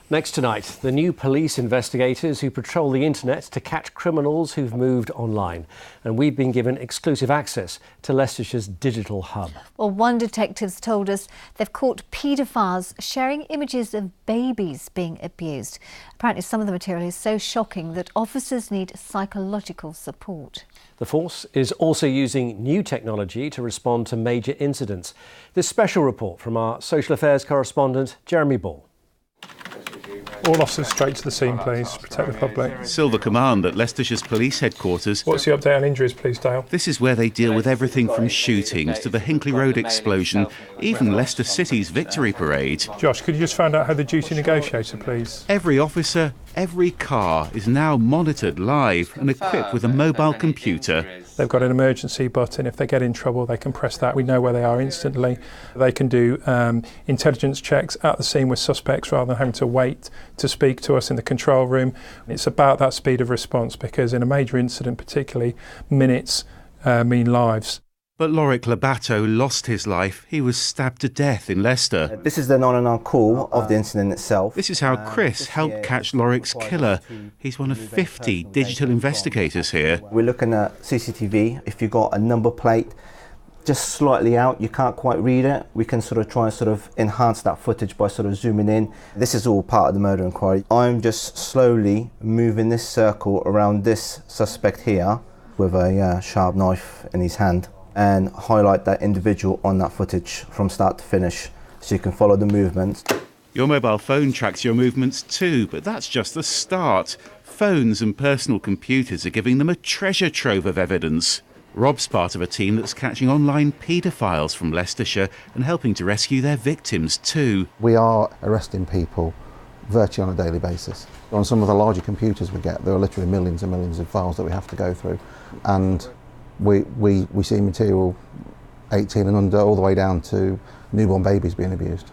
Next tonight, the new police investigators who patrol the internet to catch criminals who've moved online. And we've been given exclusive access to Leicestershire's digital hub. Well, one detective's told us they've caught paedophiles sharing images of babies being abused. Apparently some of the material is so shocking that officers need psychological support. The force is also using new technology to respond to major incidents. This special report from our social affairs correspondent, Jeremy Ball. All officers straight to the scene, please. Protect the public. Silver Command at Leicestershire's police headquarters. What's the update on injuries, please, Dale? This is where they deal with everything from shootings to the Hinckley Road explosion, even Leicester City's victory parade. Josh, could you just find out how the duty negotiator, please? Every officer, every car is now monitored live and equipped with a mobile computer. They've got an emergency button. If they get in trouble, they can press that. We know where they are instantly. They can do intelligence checks at the scene with suspects rather than having to wait to speak to us in the control room. It's about that speed of response because in a major incident, particularly, minutes mean lives. But Lorik Labato lost his life. He was stabbed to death in Leicester. This is the 999 call of the incident itself. This is how Chris helped catch Lorik's killer. He's one of 50 digital investigators here. We're looking at CCTV. If you've got a number plate just slightly out, you can't quite read it, we can sort of try and enhance that footage by sort of zooming in. This is all part of the murder inquiry. I'm just slowly moving this circle around this suspect here with a sharp knife in his hand, and highlight that individual on that footage from start to finish so you can follow the movements. Your mobile phone tracks your movements too, but that's just the start. Phones and personal computers are giving them a treasure trove of evidence. Rob's part of a team that's catching online paedophiles from Leicestershire and helping to rescue their victims too. We are arresting people virtually on a daily basis. On some of the larger computers we get, there are literally millions and millions of files that we have to go through. And we see material 18 and under all the way down to newborn babies being abused.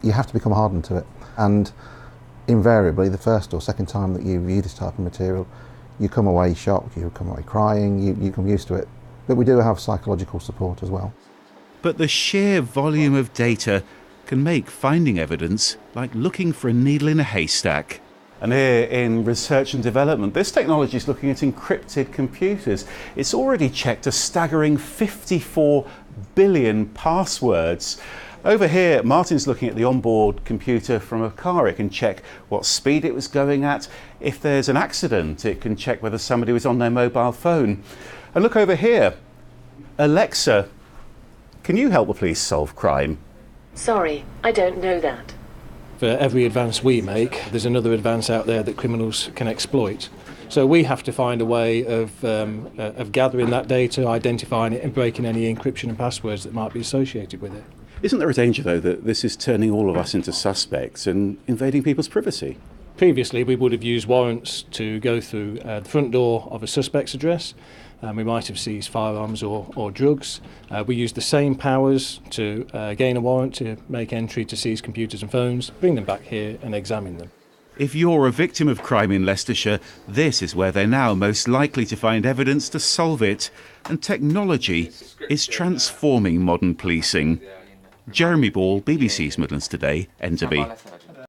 You have to become hardened to it, and invariably the first or second time that you view this type of material, you come away shocked, you come away crying, you come used to it. But we do have psychological support as well. But the sheer volume of data can make finding evidence like looking for a needle in a haystack. And here in research and development, this technology is looking at encrypted computers. It's already checked a staggering 54 billion passwords. Over here, Martin's looking at the onboard computer from a car. It can check what speed it was going at. If there's an accident, it can check whether somebody was on their mobile phone. And look over here. Alexa, can you help the police solve crime? Sorry, I don't know that. For every advance we make, there's another advance out there that criminals can exploit. So we have to find a way of gathering that data, identifying it and breaking any encryption and passwords that might be associated with it. Isn't there a danger, though, that this is turning all of us into suspects and invading people's privacy? Previously, we would have used warrants to go through the front door of a suspect's address. We might have seized firearms or drugs. We use the same powers to gain a warrant to make entry to seize computers and phones, bring them back here and examine them. If you're a victim of crime in Leicestershire, this is where they're now most likely to find evidence to solve it. And technology is transforming modern policing. Jeremy Ball, BBC's Midlands Today, Enderby.